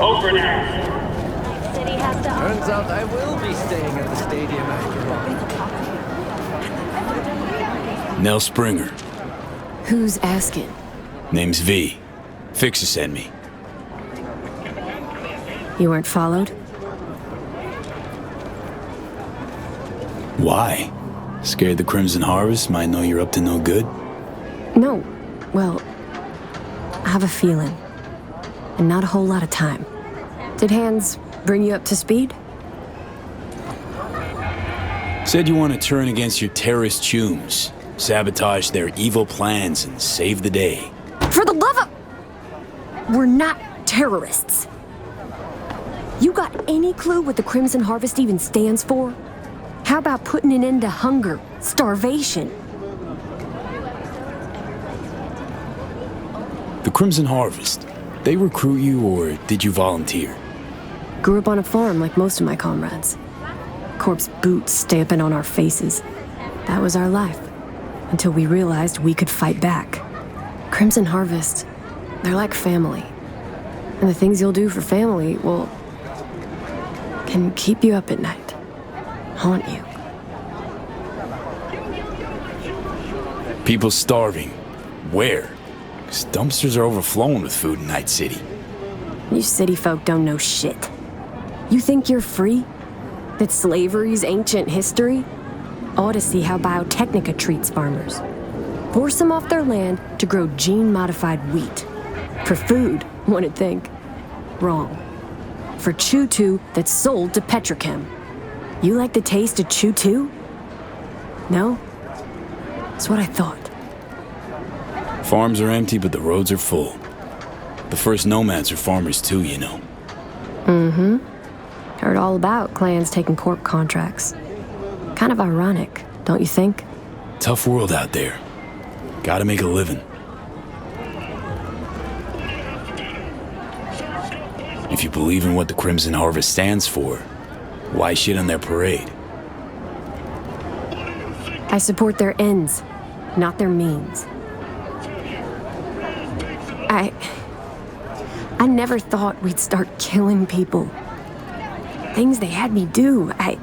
Over now. City has to. Turns out I will be staying at the stadium after all. Nell Springer. Who's asking? Name's V. Fixer sent me. You weren't followed? Why? Scared the Crimson Harvest might know you're up to no good? No. Well, I have a feeling. And not a whole lot of time. Did Hands bring you up to speed? Said you want to turn against your terrorist chums, sabotage their evil plans, and save the day. For the love of... We're not terrorists. You got any clue what the Crimson Harvest even stands for? How about putting an end to hunger, starvation? The Crimson Harvest, they recruit you or did you volunteer? Grew up on a farm like most of my comrades. Corpse boots stamping on our faces. That was our life. Until we realized we could fight back. Crimson Harvest, they're like family. And the things you'll do for family, well, can keep you up at night. Haunt you. People starving. Where? 'Cause dumpsters are overflowing with food in Night City. You city folk don't know shit. You think you're free? That slavery's ancient history? Ought to see how Biotechnica treats farmers. Force them off their land to grow gene-modified wheat. For food, one'd think. Wrong. For Chew-2 that's sold to Petrochem. You like the taste of Chew-2? No? That's what I thought. Farms are empty, but the roads are full. The first nomads are farmers too, you know. Mm-hmm. Heard all about clans taking corp contracts. Kind of ironic, don't you think? Tough world out there. Gotta make a living. If you believe in what the Crimson Harvest stands for, why shit on their parade? I support their ends, not their means. I never thought we'd start killing people. Things they had me do, I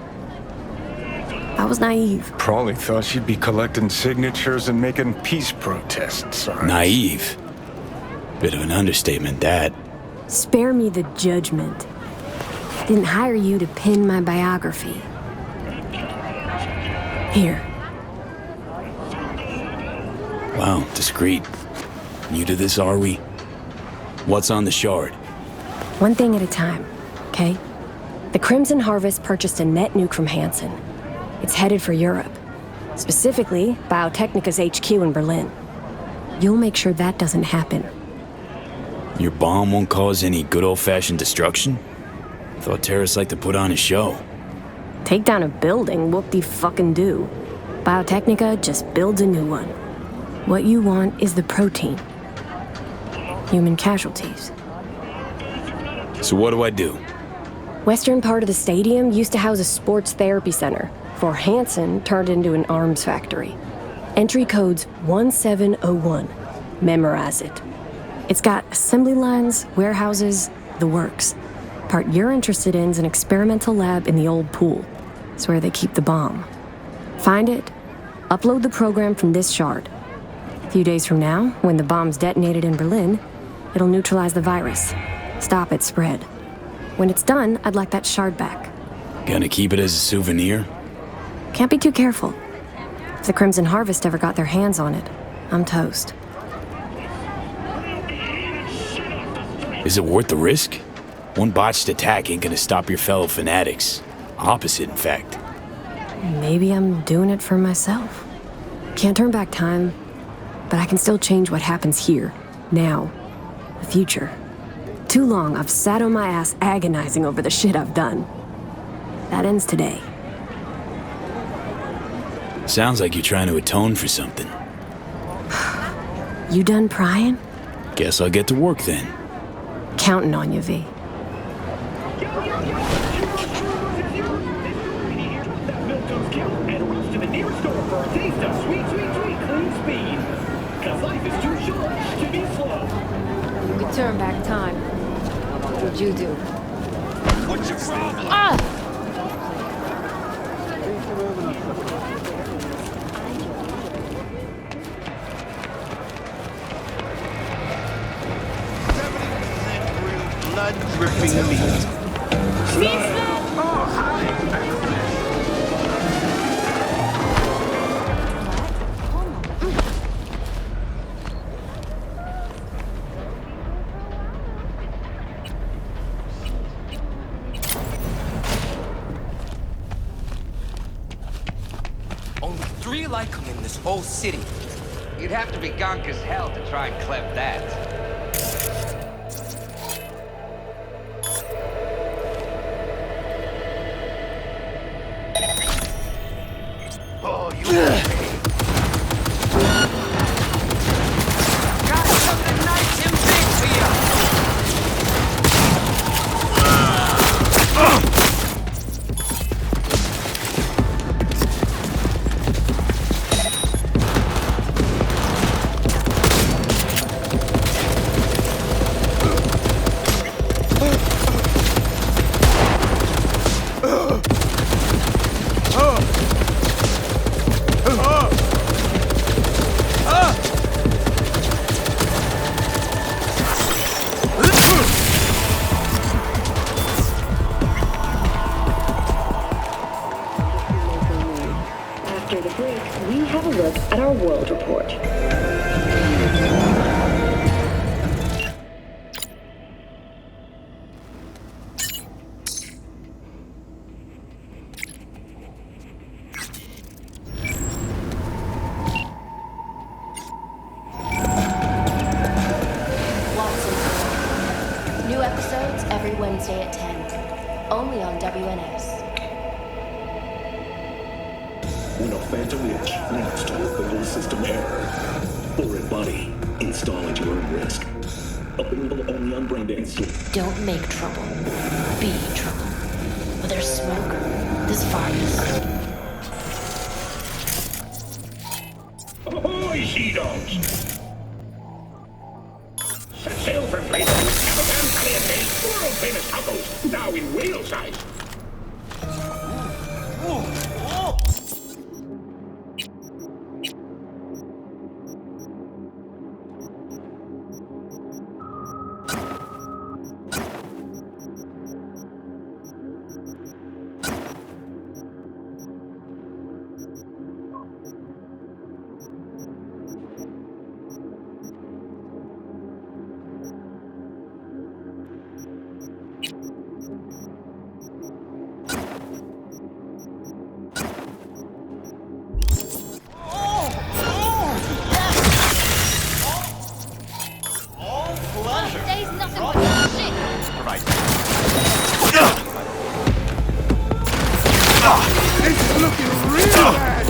was naive. Probably thought she'd be collecting signatures and making peace protest signs. Naive? Bit of an understatement, that. Spare me the judgment. Didn't hire you to pen my biography. Here. Wow, discreet. New to this, are we? What's on the shard? One thing at a time, okay? The Crimson Harvest purchased a net nuke from Hansen. It's headed for Europe. Specifically, Biotechnica's HQ in Berlin. You'll make sure that doesn't happen. Your bomb won't cause any good old-fashioned destruction? Thought terrorists like to put on a show. Take down a building, whoop-de-fucking-do. Biotechnica just builds a new one. What you want is the protein. Human casualties. So what do I do? Western part of the stadium used to house a sports therapy center, before Hansen turned into an arms factory. Entry code's 1701. Memorize it. It's got assembly lines, warehouses, the works. Part you're interested in is an experimental lab in the old pool. It's where they keep the bomb. Find it, upload the program from this shard. A few days from now, when the bomb's detonated in Berlin, it'll neutralize the virus. Stop its spread. When it's done, I'd like that shard back. Gonna keep it as a souvenir? Can't be too careful. If the Crimson Harvest ever got their hands on it, I'm toast. Is it worth the risk? One botched attack ain't gonna stop your fellow fanatics. Opposite, in fact. Maybe I'm doing it for myself. Can't turn back time, but I can still change what happens here, now, the future. Too long I've sat on my ass agonizing over the shit I've done. That ends today. Sounds like you're trying to atone for something. You done prying? Guess I'll get to work then. Counting on you, V. We turn back time. What'd you do? What's your problem? Blood dripping meat. Only 3 like them in this whole city. You'd have to be gonk as hell to try and clep that. Oh, you okay? Got something nice and big for you. After the break, we have a look at our world report. Watson. New episodes every Wednesday at 10. Only on WNS. When a phantom itch leads to a fatal system error, or a body, install at your own risk. Available only on Braindance. Don't make trouble. Be trouble. Where there's smoke, there's fires. Ahoy, sea dogs! Set sail for Plato. Caravan Caliente, world famous tacos, now in whale size. Today's nothing but shit. It's looking real bad.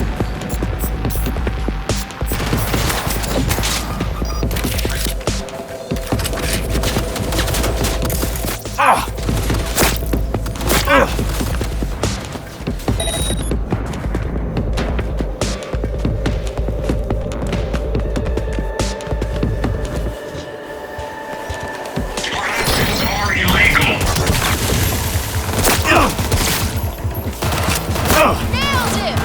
Nailed it!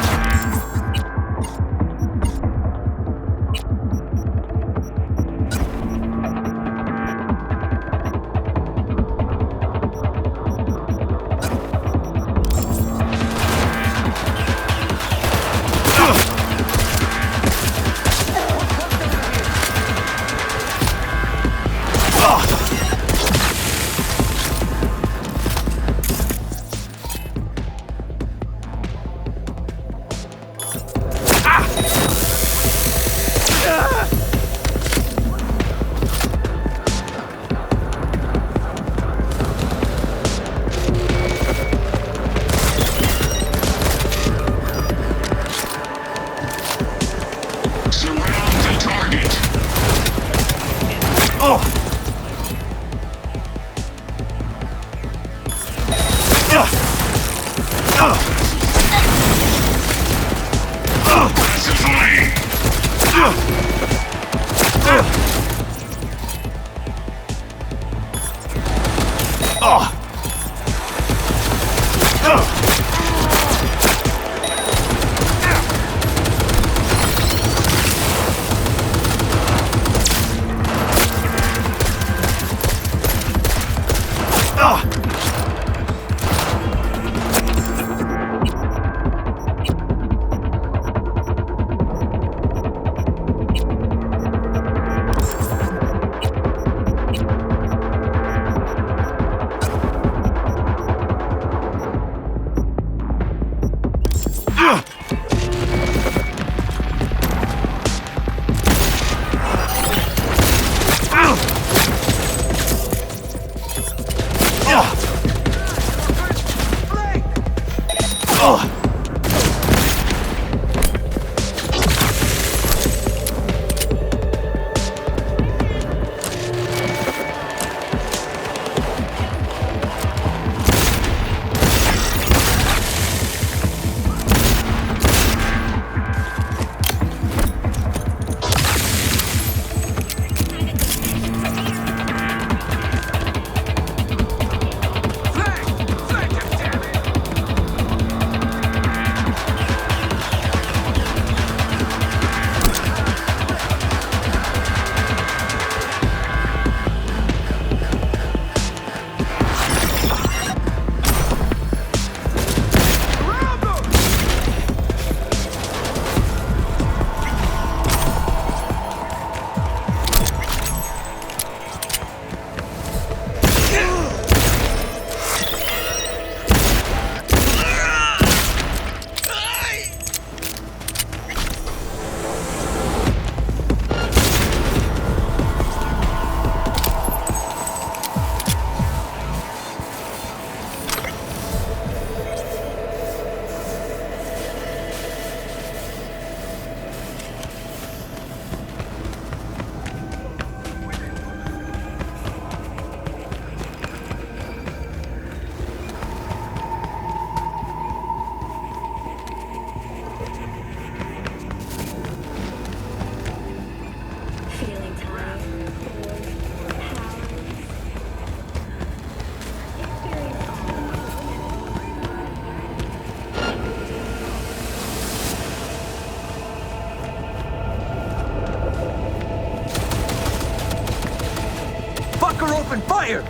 Fucker, open fire!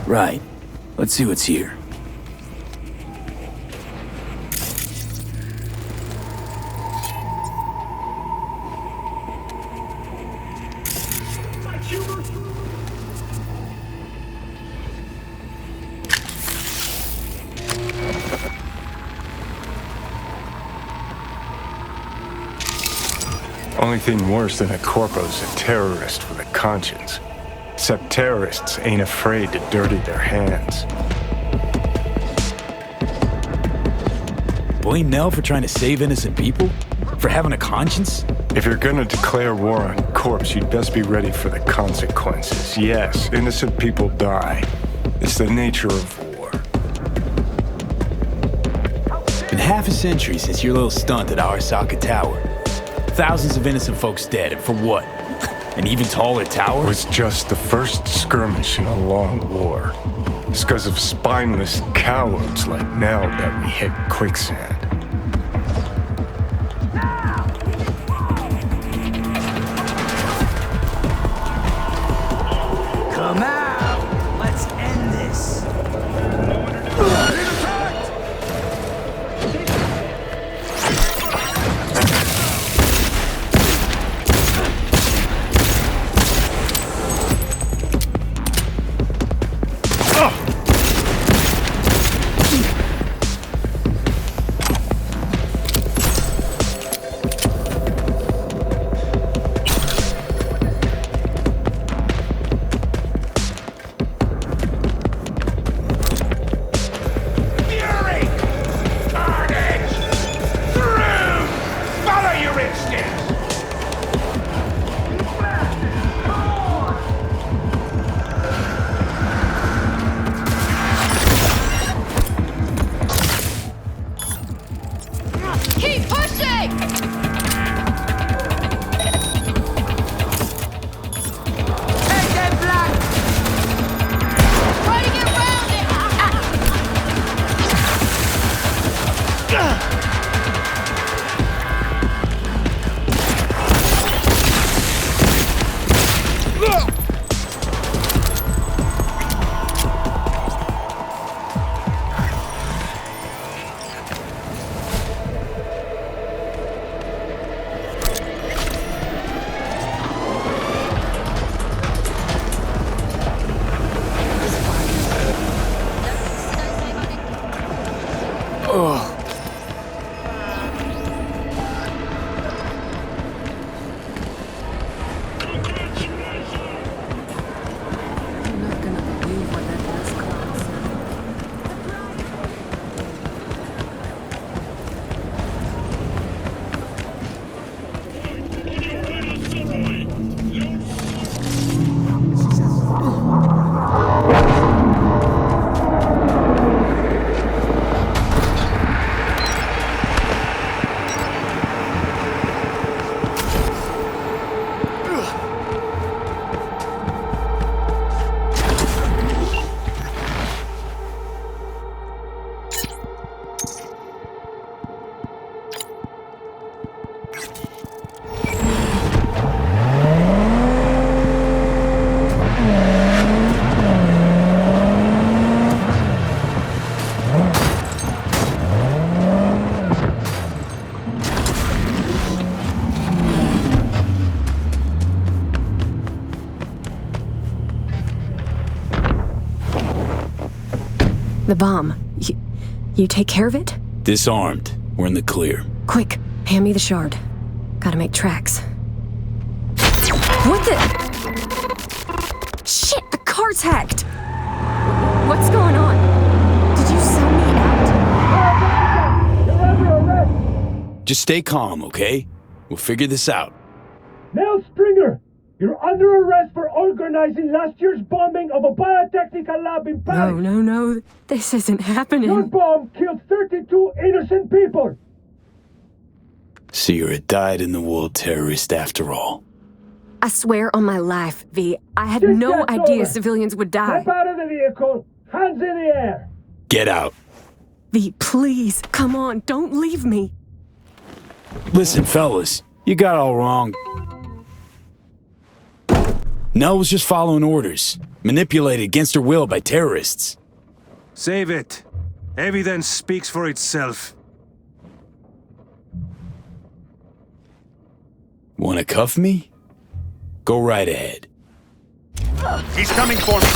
Right. Let's see what's here. Only thing worse than a corpo's a terrorist with a conscience. Except terrorists ain't afraid to dirty their hands. Blame Nell for trying to save innocent people? For having a conscience? If you're gonna declare war on corpse, you'd best be ready for the consequences. Yes, innocent people die. It's the nature of war. Been half a century since your little stunt at Arasaka Tower. Thousands of innocent folks dead, and for what? An even taller tower? It was just the first skirmish in a long war. It's because of spineless cowards like Nell that we hit quicksand. Come out! Let's end this! Keep pushing! Take that black! Try to get around it! not gonna believe what that does, Clarence. The bomb. You take care of it? Disarmed. We're in the clear. Quick, hand me the shard. Gotta make tracks. What the? Shit, the car's hacked! What's going on? Did you sell me out? Just stay calm, okay? We'll figure this out. Nell Stringer, you're under arrest for organizing last year's bombing of a biotechnical lab in Paris. No. This isn't happening. Your bomb killed 32 innocent people. So you're a dyed-in-the-wool terrorist after all. I swear on my life, V, I had This no gets idea over. civilians would die. Step out of the vehicle, hands in the air. Get out. V, please, come on, don't leave me. Listen, fellas, you got all wrong. Nell was just following orders, manipulated against her will by terrorists. Save it. Evidence speaks for itself. Wanna cuff me? Go right ahead. He's coming for me.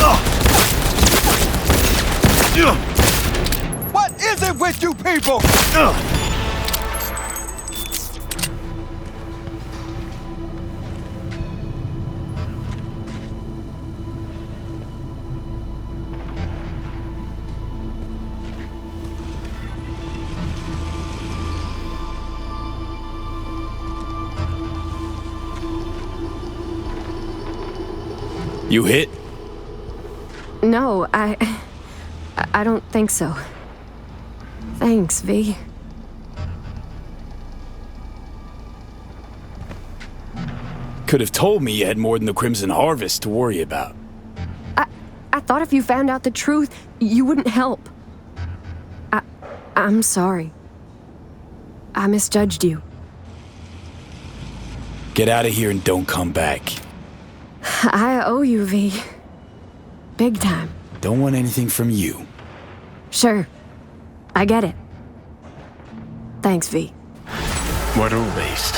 What is it with you people? You hit? No, I don't think so. Thanks, V. Could have told me you had more than the Crimson Harvest to worry about. I thought if you found out the truth, you wouldn't help. I'm sorry. I misjudged you. Get out of here and don't come back. I owe you, V. Big time. Don't want anything from you. Sure. I get it. Thanks, V. What a waste.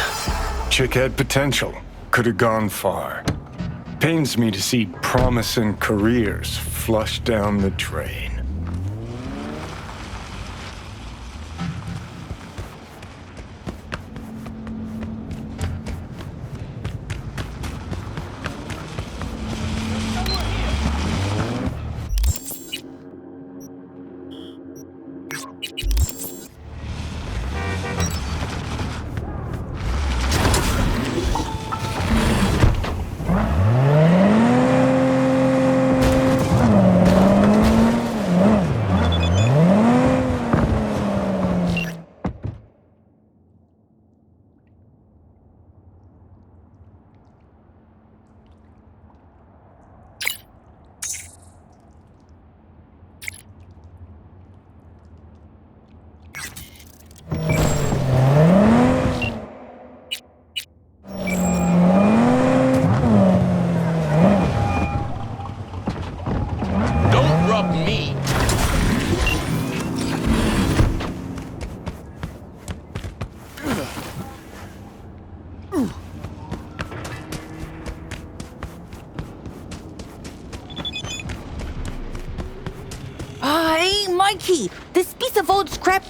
Chick had potential. Could have gone far. Pains me to see promising careers flushed down the drain. Mikey, this piece of old scrap...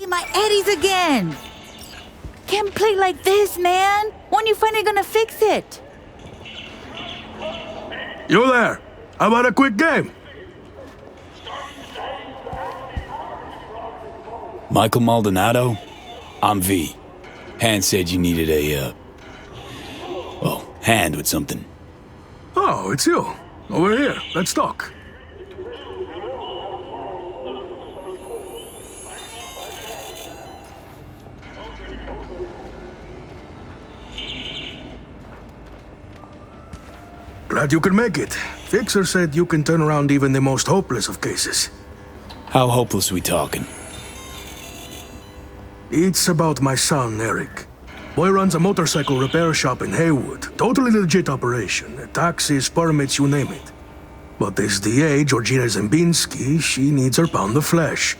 My Eddies again! Can't play like this, man! When you finally gonna fix it? You there? How about a quick game? Michael Maldonado? I'm V. Hand said you needed a, hand with something. Oh, it's you. Over here. Let's talk. Glad you could make it. Fixer said you can turn around even the most hopeless of cases. How hopeless we talking? It's about my son, Eric. Boy runs a motorcycle repair shop in Haywood. Totally legit operation. Taxes, permits, you name it. But this DA, Georgina Zembinski, she needs her pound of flesh.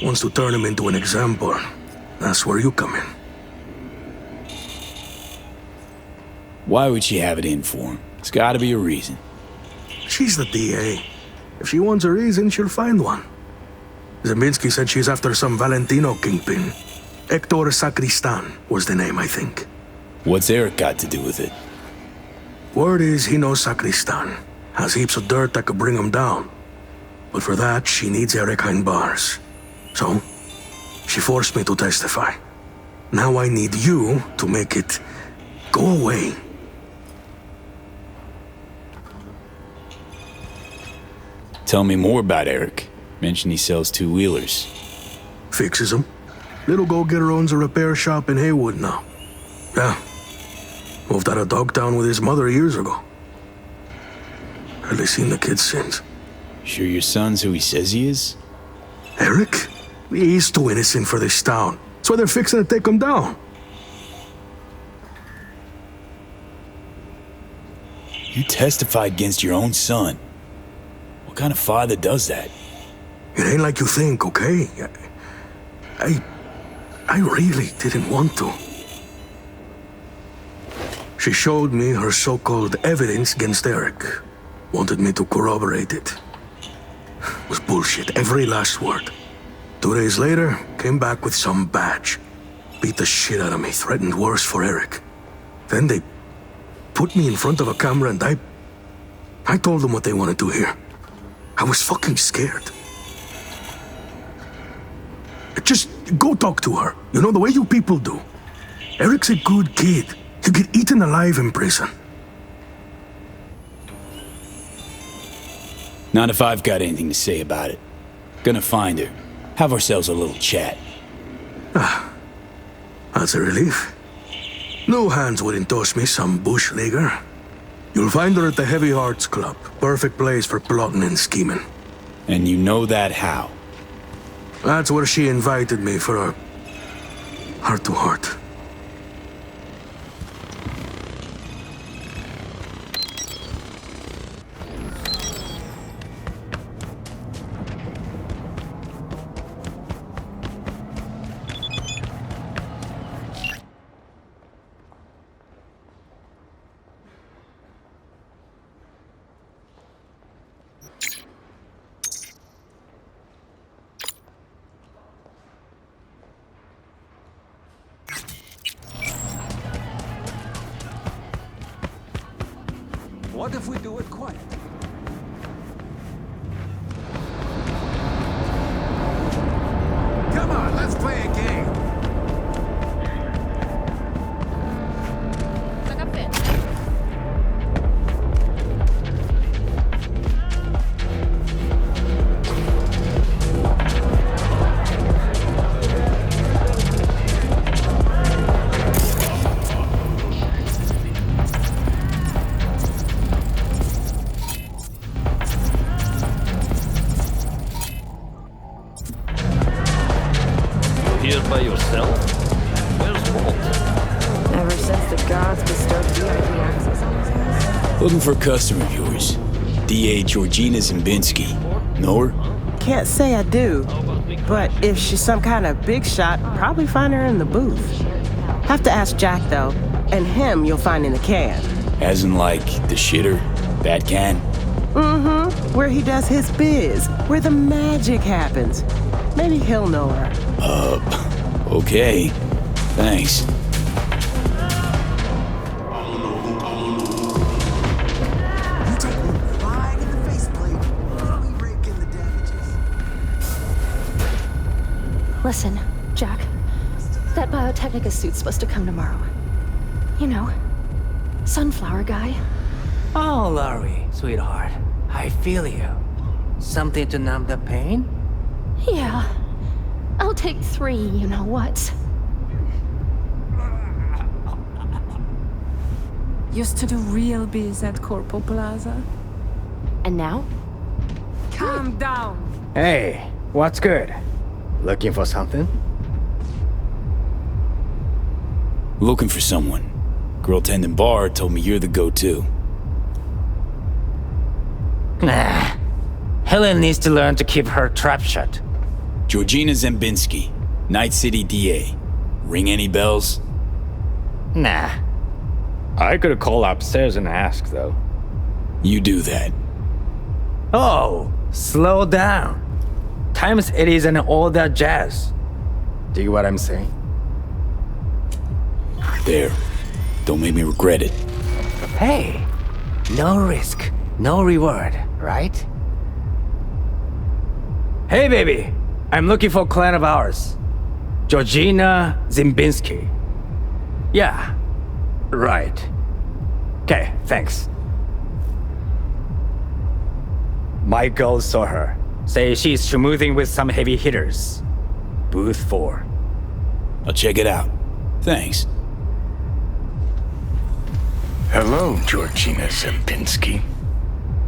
Wants to turn him into an example. That's where you come in. Why would she have it in for him? It's gotta be a reason. She's the DA. If she wants a reason, she'll find one. Zembinski said she's after some Valentino kingpin. Hector Sacristan was the name, I think. What's Eric got to do with it? Word is he knows Sacristan. Has heaps of dirt that could bring him down. But for that, she needs Eric behind bars. So, she forced me to testify. Now I need you to make it go away. Tell me more about Eric. Mentioned he sells two-wheelers. Fixes them. Little go-getter owns a repair shop in Haywood now. Yeah. Moved out of Dogtown with his mother years ago. Hardly seen the kid since. Sure your son's who he says he is? Eric? He's too innocent for this town. That's why they're fixing to take him down. You testified against your own son. What kind of father does that? It ain't like you think, okay? I really didn't want to. She showed me her so-called evidence against Eric. Wanted me to corroborate it. It was bullshit, every last word. 2 days later, came back with some badge. Beat the shit out of me, threatened worse for Eric. Then they put me in front of a camera and I told them what they wanted to hear. I was fucking scared. Just go talk to her. You know, the way you people do. Eric's a good kid. He'll get eaten alive in prison. Not if I've got anything to say about it. Gonna find her. Have ourselves a little chat. That's a relief. No hands wouldn't toss me some bush leaguer. You'll find her at the Heavy Hearts Club. Perfect place for plotting and scheming. And you know that how? That's where she invited me for a heart-to-heart. What if we do it quiet? Come on, let's play a game. Here by yourself? Where's Walt? Ever since the gods bestowed VIP access on his ass. Looking for a customer of yours. DA Georgina Zembinski. Know her? Can't say I do, but if she's some kind of big shot, probably find her in the booth. Have to ask Jack, though. And him you'll find in the can. As in, like, the shitter? That can? Mm-hmm. Where he does his biz. Where the magic happens. Maybe he'll know her. Okay. Thanks. Listen, Jack. That Biotechnica suit's supposed to come tomorrow. You know, sunflower guy. Oh, Laurie, sweetheart. I feel you. Something to numb the pain? Yeah. I'll take 3, you know what? Used to do real biz at Corpo Plaza. And now? Calm down. Hey, what's good? Looking for something? Looking for someone. Girl tending bar told me you're the go-to. Nah. Helen needs to learn to keep her trap shut. Georgina Zembinski, Night City DA. Ring any bells? Nah. I could call upstairs and ask, though. You do that. Oh, slow down. Times it isn't all that jazz. Do you get what I'm saying? There. Don't make me regret it. Hey, no risk, no reward, right? Hey, baby. I'm looking for a client of ours. Georgina Zimbinski. Yeah, right. Okay, thanks. My girls saw her. Say she's schmoozing with some heavy hitters. Booth 4. I'll check it out. Thanks. Hello, Georgina Zembinski.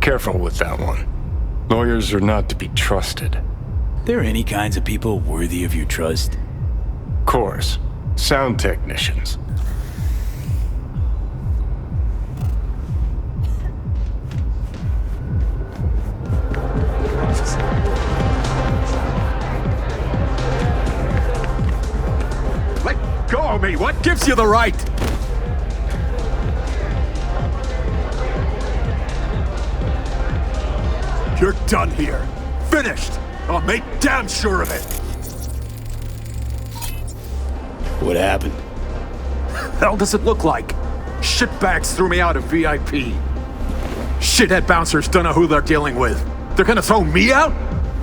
Careful with that one. Lawyers are not to be trusted. There are any kinds of people worthy of your trust? Course. Sound technicians. Let go of me! What gives you the right? You're done here. Finished! I'll make damn sure of it! What happened? Hell does it look like? Shitbags threw me out of VIP. Shithead bouncers don't know who they're dealing with. They're gonna throw me out?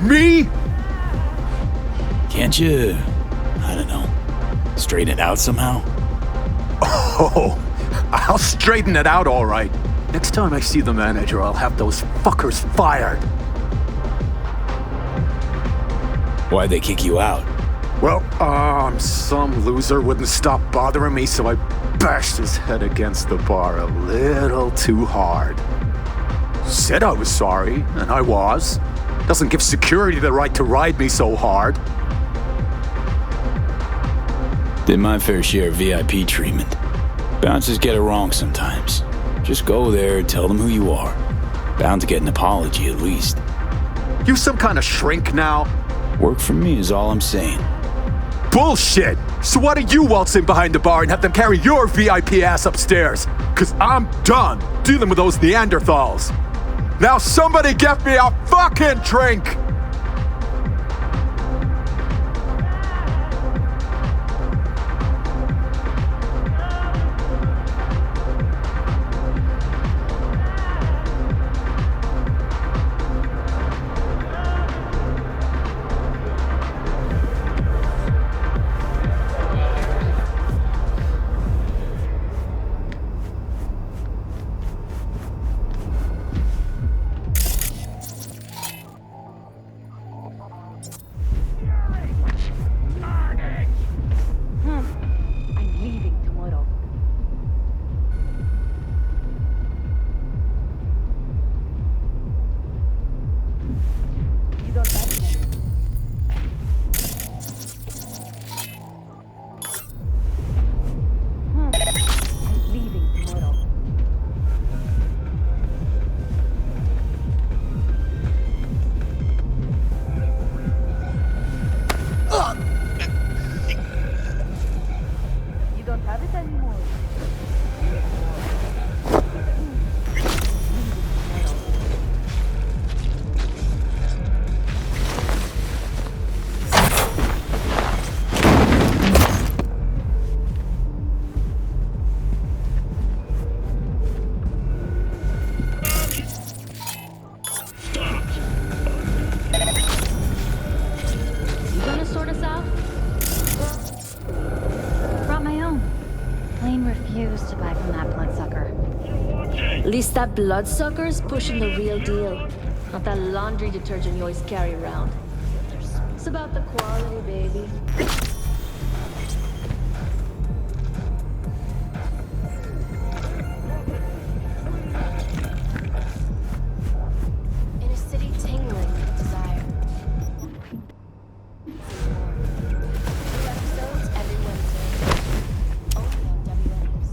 Me? Can't you, I don't know, straighten it out somehow? Oh, I'll straighten it out all right. Next time I see the manager, I'll have those fuckers fired. Why'd they kick you out? Well, some loser wouldn't stop bothering me, so I bashed his head against the bar a little too hard. Said I was sorry, and I was. Doesn't give security the right to ride me so hard. Did my fair share of VIP treatment. Bouncers get it wrong sometimes. Just go there, tell them who you are. Bound to get an apology at least. You some kind of shrink now? Work for me is all I'm saying. Bullshit! So why don't you waltz in behind the bar and have them carry your VIP ass upstairs? Cause I'm done dealing with those Neanderthals. Now somebody get me a fucking drink! At least that bloodsucker's pushing the real deal. Not that laundry detergent you always carry around. It's about the quality, baby. In a city tingling with desire. New episodes every Wednesday. Only on WNS.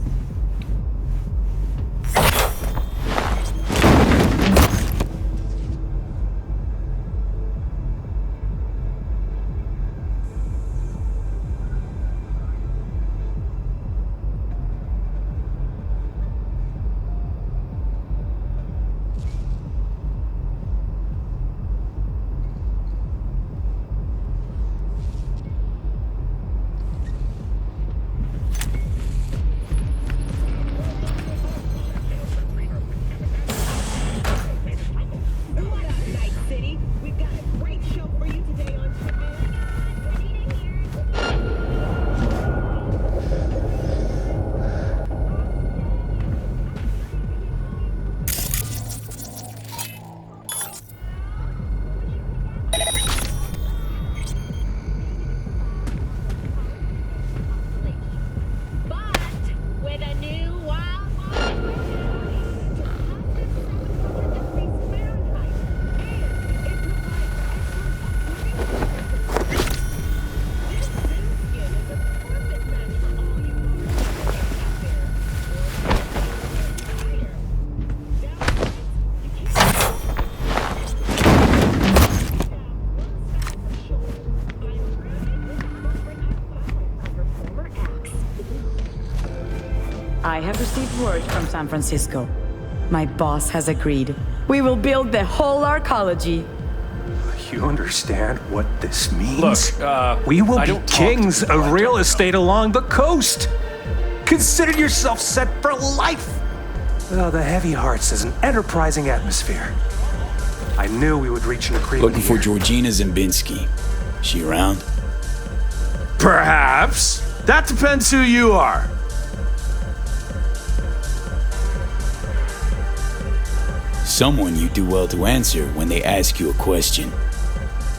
I have received word from San Francisco. My boss has agreed. We will build the whole arcology. You understand what this means? Look, we will be kings of real estate along the coast. Consider yourself set for life. Well, the Heavy Hearts is an enterprising atmosphere. I knew we would reach an agreement. Looking for Georgina Zimbinski. She around? Perhaps. That depends who you are. Someone you do well to answer when they ask you a question.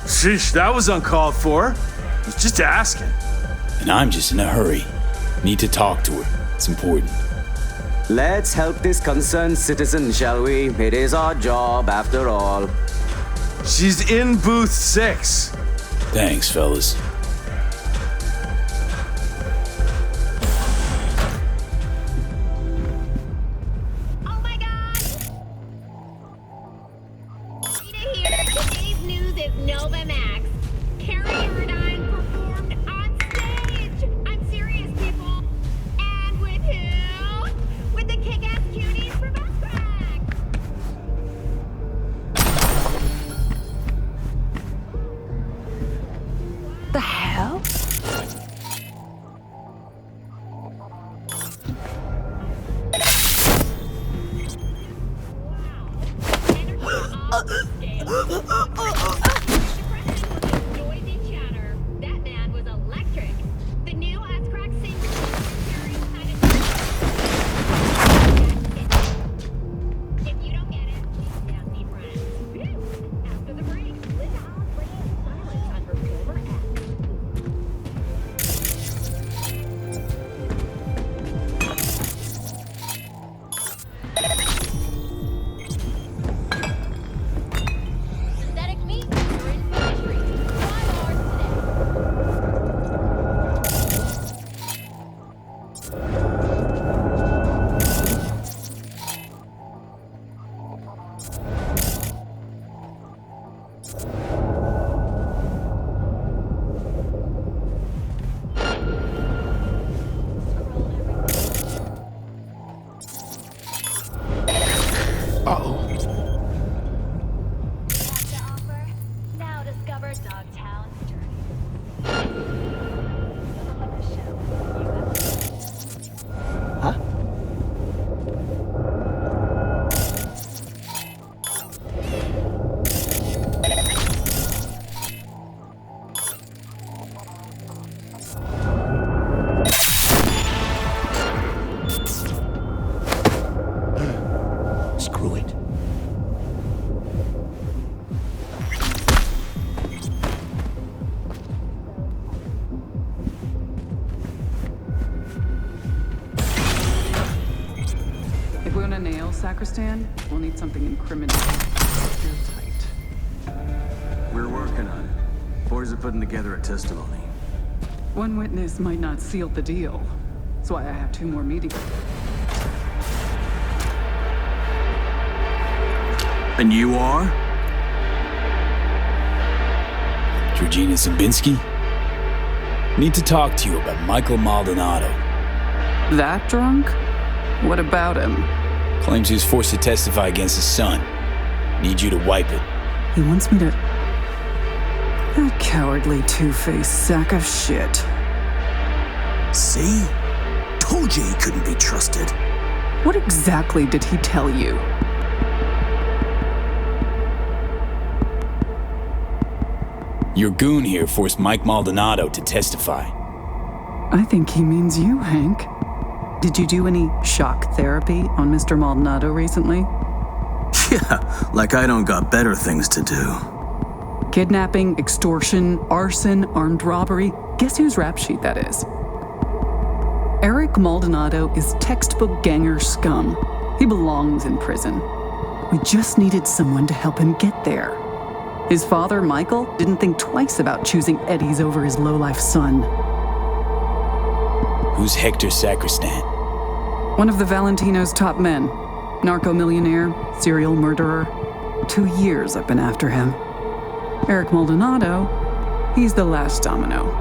Sheesh, that was uncalled for. I was just asking. And I'm just in a hurry. Need to talk to her. It's important. Let's help this concerned citizen, shall we? It is our job, after all. She's in booth 6. Thanks, fellas. The hell? sacristan, we'll need something incriminating. Airtight. We're working on it. Boys are putting together a testimony. One witness might not seal the deal. That's why I have 2 more meetings. And you are? Georgina Zabinski? Need to talk to you about Michael Maldonado. That drunk? What about him? Claims he was forced to testify against his son. Need you to wipe it. He wants me to... That cowardly two-faced sack of shit. See? Told you he couldn't be trusted. What exactly did he tell you? Your goon here forced Mike Maldonado to testify. I think he means you, Hank. Did you do any shock therapy on Mr. Maldonado recently? Yeah, like I don't got better things to do. Kidnapping, extortion, arson, armed robbery. Guess whose rap sheet that is? Eric Maldonado is textbook ganger scum. He belongs in prison. We just needed someone to help him get there. His father, Michael, didn't think twice about choosing Eddie's over his lowlife son. Who's Hector Sacristan? One of the Valentino's top men. Narco-millionaire, serial murderer. 2 years I've been after him. Eric Maldonado, he's the last domino.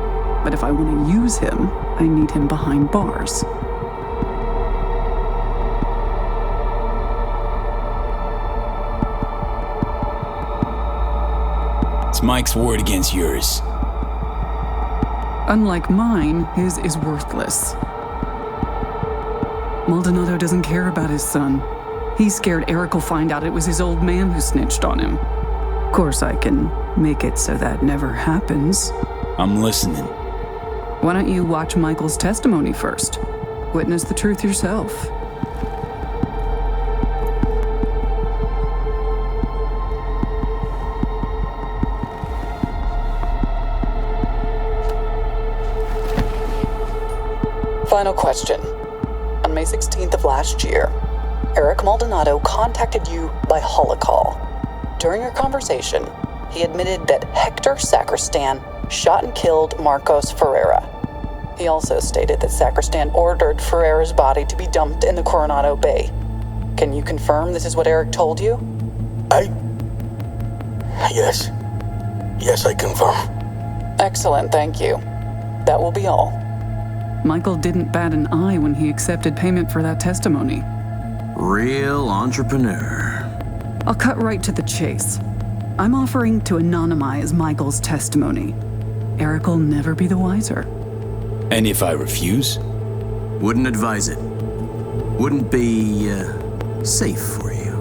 But if I want to use him, I need him behind bars. It's Mike's word against yours. Unlike mine, his is worthless. Maldonado doesn't care about his son. He's scared Eric will find out it was his old man who snitched on him. Of course, I can make it so that never happens. I'm listening. Why don't you watch Michael's testimony first? Witness the truth yourself. Final question. On May 16th of last year, Eric Maldonado contacted you by holocall. During your conversation, he admitted that Hector Sacristan shot and killed Marcos Ferreira. He also stated that Sacristan ordered Ferreira's body to be dumped in the Coronado Bay. Can you confirm this is what Eric told you? Yes. Yes, I confirm. Excellent, thank you. That will be all. Michael didn't bat an eye when he accepted payment for that testimony. Real entrepreneur. I'll cut right to the chase. I'm offering to anonymize Michael's testimony. Eric will never be the wiser. And if I refuse? Wouldn't advise it. Wouldn't be, safe for you.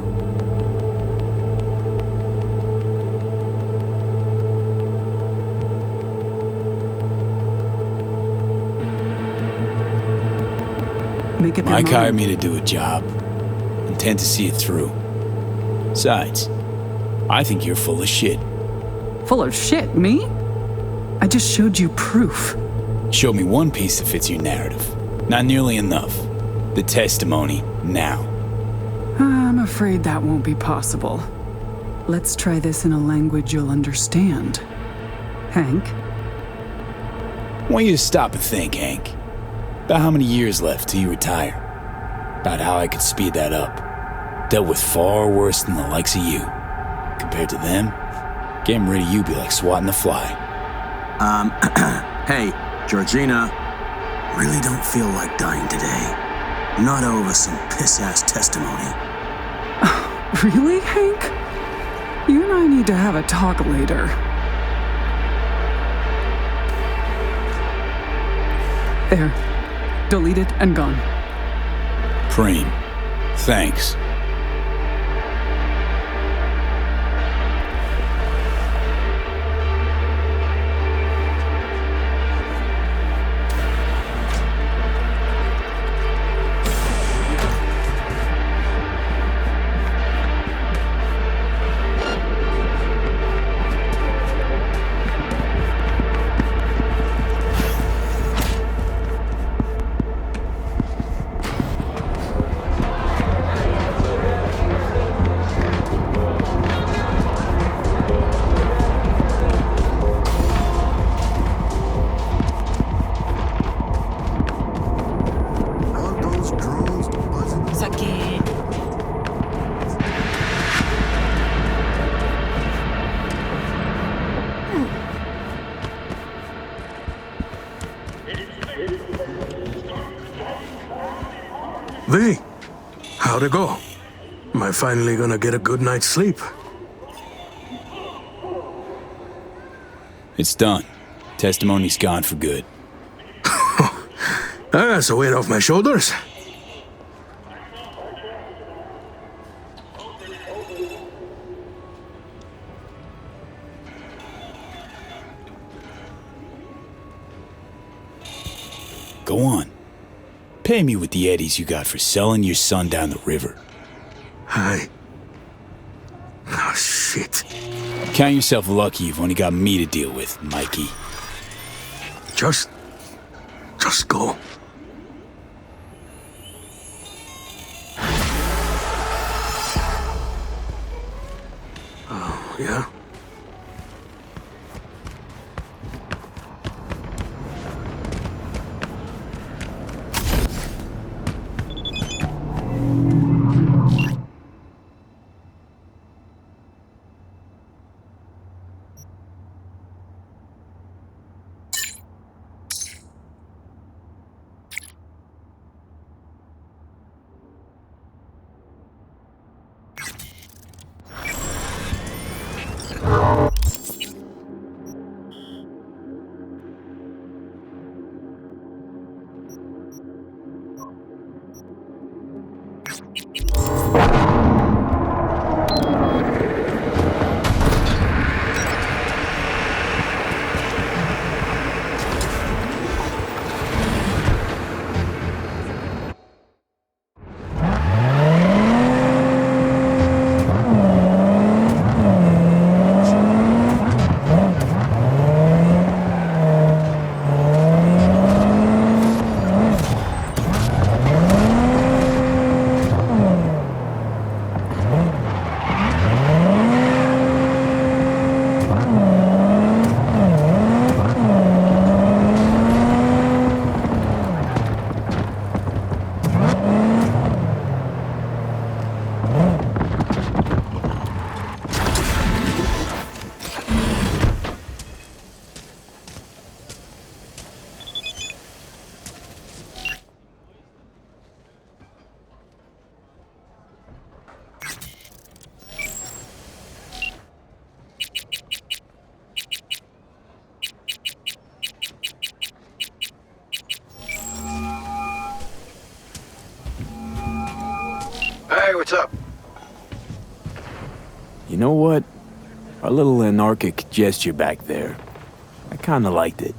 Make it Mike hired me to do a job. Intend to see it through. Besides, I think you're full of shit. Full of shit, me? I just showed you proof. Show me one piece that fits your narrative. Not nearly enough. The testimony, now. I'm afraid that won't be possible. Let's try this in a language you'll understand. Hank? I want you to stop and think, Hank. About how many years left till you retire. About how I could speed that up. Dealt with far worse than the likes of you. Compared to them, getting rid of you be like swatting a fly. Hey, Georgina. Really don't feel like dying today. Not over some piss-ass testimony. Really, Hank? You and I need to have a talk later. There. Deleted and gone. Preem. Thanks. V, how'd it go? Am I finally gonna get a good night's sleep? It's done. Testimony's gone for good. That's a weight off my shoulders. Go on. Pay me with the eddies you got for selling your son down the river. Oh, shit. Count yourself lucky you've only got me to deal with, Mikey. Just go. Oh, yeah? Hey, what's up? You know what? Our little anarchic gesture back there, I kinda liked it.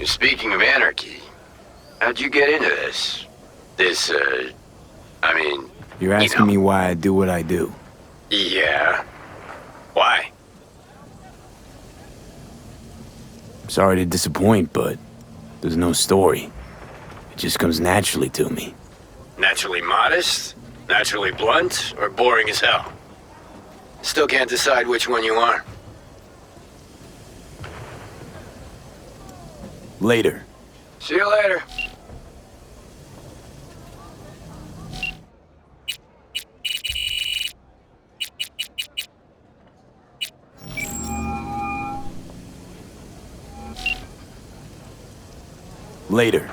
Speaking of anarchy, how'd you get into this? You're asking me why I do what I do. Yeah. Why? Sorry to disappoint, but there's no story. It just comes naturally to me. Naturally modest? Naturally blunt? Or boring as hell? Still can't decide which one you are. Later. See you later. Later.